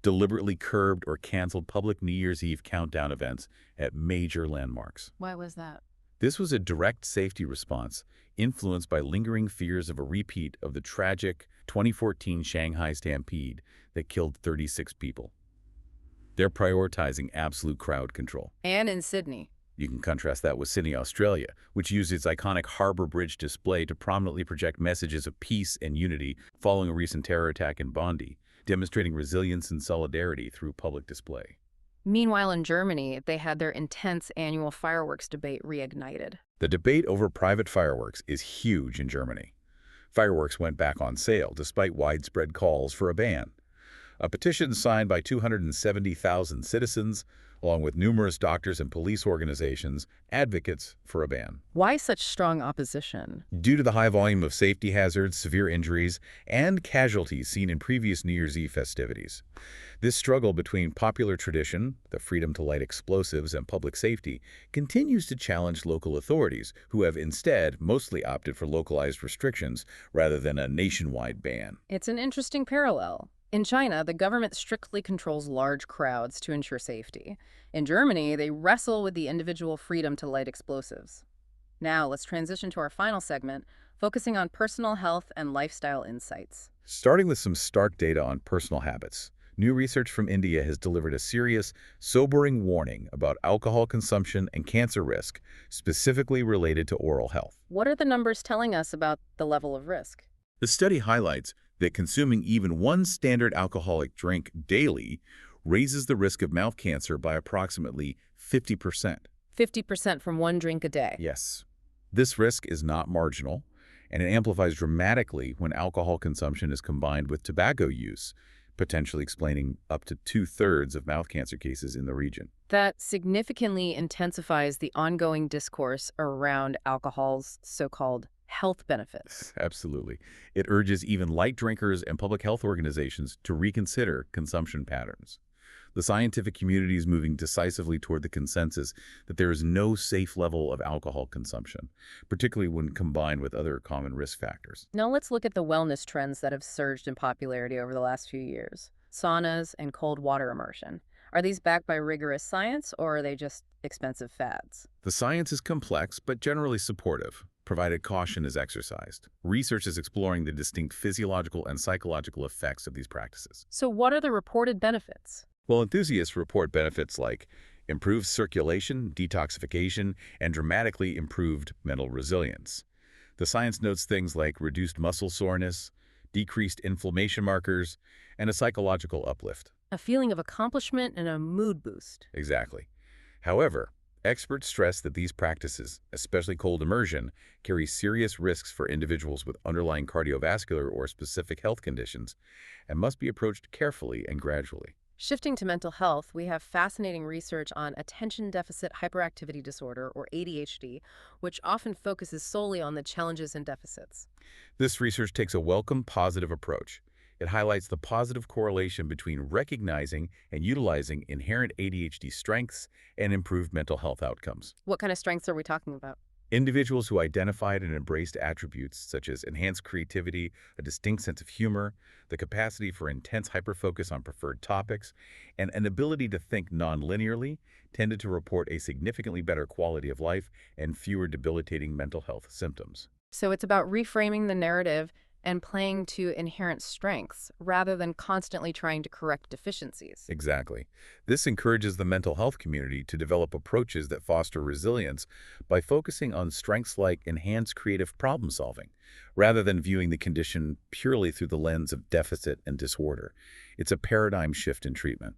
Speaker 4: deliberately curbed or canceled public New Year's Eve countdown events at major landmarks.
Speaker 3: Why was that?
Speaker 4: This was a direct safety response, influenced by lingering fears of a repeat of the tragic 2014 Shanghai stampede that killed 36 people. They're prioritizing absolute crowd control.
Speaker 3: And in Sydney.
Speaker 4: You can contrast that with Sydney, Australia, which used its iconic Harbour Bridge display to prominently project messages of peace and unity following a recent terror attack in Bondi, demonstrating resilience and solidarity through public display.
Speaker 3: Meanwhile, in Germany, they had their intense annual fireworks debate reignited.
Speaker 4: The debate over private fireworks is huge in Germany. Fireworks went back on sale despite widespread calls for a ban. A petition signed by 270,000 citizens, along with numerous doctors and police organizations, advocates for a ban.
Speaker 3: Why such strong opposition?
Speaker 4: Due to the high volume of safety hazards, severe injuries, and casualties seen in previous New Year's Eve festivities. This struggle between popular tradition, the freedom to light explosives, and public safety continues to challenge local authorities, who have instead mostly opted for localized restrictions rather than a nationwide ban.
Speaker 3: It's an interesting parallel. In China, the government strictly controls large crowds to ensure safety. In Germany, they wrestle with the individual freedom to light explosives. Now, let's transition to our final segment, focusing on personal health and lifestyle insights.
Speaker 4: Starting with some stark data on personal habits, new research from India has delivered a serious, sobering warning about alcohol consumption and cancer risk, specifically related to oral health.
Speaker 3: What are the numbers telling us about the level of risk?
Speaker 4: The study highlights that consuming even one standard alcoholic drink daily raises the risk of mouth cancer by approximately 50%.
Speaker 3: 50% from one drink a day.
Speaker 4: Yes. This risk is not marginal, and it amplifies dramatically when alcohol consumption is combined with tobacco use, potentially explaining up to 2/3 of mouth cancer cases in the region.
Speaker 3: That significantly intensifies the ongoing discourse around alcohol's so-called health benefits.
Speaker 4: Absolutely. It urges even light drinkers and public health organizations to reconsider consumption patterns. The scientific community is moving decisively toward the consensus that there is no safe level of alcohol consumption, particularly when combined with other common risk factors.
Speaker 3: Now let's look at the wellness trends that have surged in popularity over the last few years. Saunas and cold water immersion. Are these backed by rigorous science, or are they just expensive fads?
Speaker 4: The science is complex but generally supportive. provided caution is exercised. Research is exploring the distinct physiological and psychological effects of these practices.
Speaker 3: So what are the reported benefits?
Speaker 4: Well, enthusiasts report benefits like improved circulation, detoxification, and dramatically improved mental resilience. The science notes things like reduced muscle soreness, decreased inflammation markers, and a psychological uplift.
Speaker 3: A feeling of accomplishment and a mood boost.
Speaker 4: Exactly. However, experts stress that these practices, especially cold immersion, carry serious risks for individuals with underlying cardiovascular or specific health conditions and must be approached carefully and gradually.
Speaker 3: Shifting to mental health, we have fascinating research on attention deficit hyperactivity disorder, or ADHD, which often focuses solely on the challenges and deficits.
Speaker 4: This research takes a welcome, positive approach. It highlights the positive correlation between recognizing and utilizing inherent ADHD strengths and improved mental health outcomes.
Speaker 3: What kind of strengths are we talking about?
Speaker 4: Individuals who identified and embraced attributes such as enhanced creativity, a distinct sense of humor, the capacity for intense hyperfocus on preferred topics, and an ability to think non-linearly tended to report a significantly better quality of life and fewer debilitating mental health symptoms.
Speaker 3: So it's about reframing the narrative and playing to inherent strengths rather than constantly trying to correct deficiencies.
Speaker 4: Exactly. This encourages the mental health community to develop approaches that foster resilience by focusing on strengths like enhanced creative problem solving, rather than viewing the condition purely through the lens of deficit and disorder. It's a paradigm shift in treatment.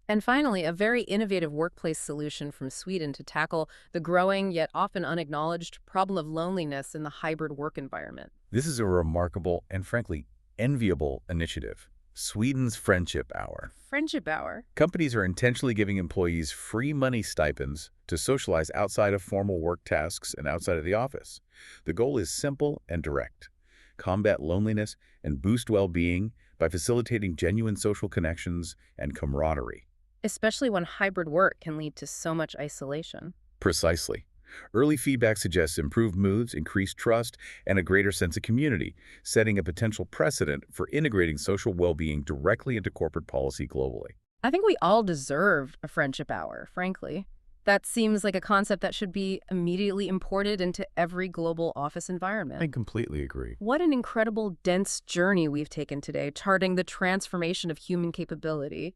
Speaker 3: And finally, a very innovative workplace solution from Sweden to tackle the growing yet often unacknowledged problem of loneliness in the hybrid work environment.
Speaker 4: This is a remarkable and frankly enviable initiative. Sweden's Friendship Hour.
Speaker 3: Friendship Hour?
Speaker 4: Companies are intentionally giving employees free money stipends to socialize outside of formal work tasks and outside of the office. The goal is simple and direct: combat loneliness and boost well-being by facilitating genuine social connections and camaraderie.
Speaker 3: Especially when hybrid work can lead to so much isolation.
Speaker 4: Precisely. Early feedback suggests improved moods, increased trust, and a greater sense of community, setting a potential precedent for integrating social well-being directly into corporate policy globally.
Speaker 3: I think we all deserve a friendship hour, frankly. That seems like a concept that should be immediately imported into every global office environment.
Speaker 4: I completely agree.
Speaker 3: What an incredible, dense journey we've taken today, charting the transformation of human capability.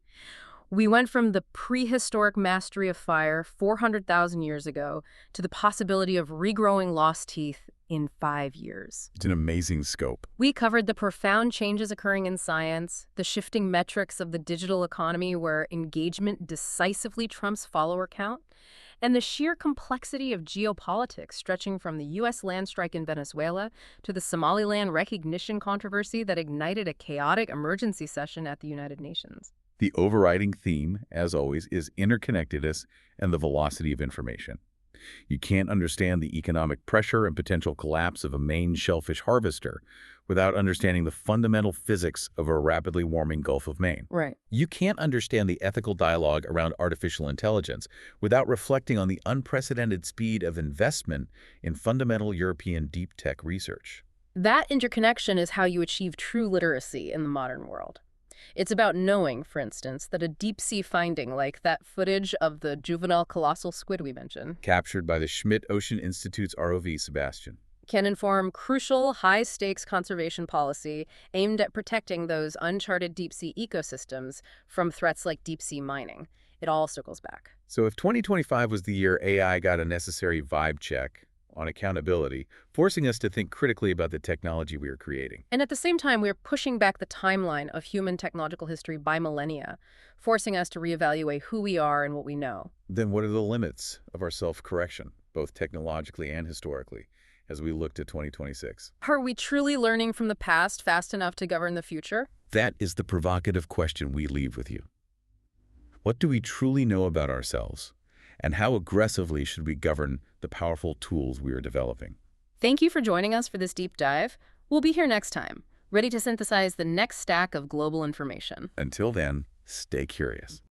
Speaker 3: We went from the prehistoric mastery of fire 400,000 years ago to the possibility of regrowing lost teeth in 5 years.
Speaker 4: It's an amazing scope.
Speaker 3: We covered the profound changes occurring in science, the shifting metrics of the digital economy where engagement decisively trumps follower count, and the sheer complexity of geopolitics stretching from the U.S. land strike in Venezuela to the Somaliland recognition controversy that ignited a chaotic emergency session at the United Nations.
Speaker 4: The overriding theme, as always, is interconnectedness and the velocity of information. You can't understand the economic pressure and potential collapse of a Maine shellfish harvester without understanding the fundamental physics of a rapidly warming Gulf of Maine.
Speaker 3: Right.
Speaker 4: You can't understand the ethical dialogue around artificial intelligence without reflecting on the unprecedented speed of investment in fundamental European deep tech research.
Speaker 3: That interconnection is how you achieve true literacy in the modern world. It's about knowing, for instance, that a deep-sea finding like that footage of the juvenile colossal squid we mentioned,
Speaker 4: Captured by the Schmidt Ocean Institute's ROV Sebastian.
Speaker 3: can inform crucial high-stakes conservation policy aimed at protecting those uncharted deep-sea ecosystems from threats like deep-sea mining. It all circles back.
Speaker 4: So if 2025 was the year AI got a necessary vibe check on accountability, forcing us to think critically about the technology we are creating.
Speaker 3: And at the same time, we're pushing back the timeline of human technological history by millennia, forcing us to reevaluate who we are and what we know.
Speaker 4: Then what are the limits of our self-correction, both technologically and historically, as we look to 2026?
Speaker 3: Are we truly learning from the past fast enough to govern the future?
Speaker 4: That is the provocative question we leave with you. What do we truly know about ourselves? And how aggressively should we govern the powerful tools we are developing?
Speaker 3: Thank you for joining us for this deep dive. We'll be here next time, ready to synthesize the next stack of global information.
Speaker 4: Until then, stay curious.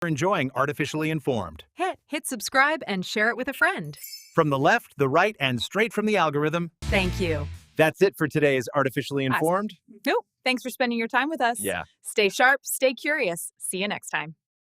Speaker 2: You're enjoying Artificially Informed.
Speaker 1: Hit subscribe and share it with a friend.
Speaker 2: From the left, the right, and straight from the algorithm.
Speaker 1: Thank you.
Speaker 2: That's it for today's Artificially Informed.
Speaker 1: Nope. Thanks for spending your time with us.
Speaker 2: Yeah.
Speaker 1: Stay sharp, stay curious. See you next time.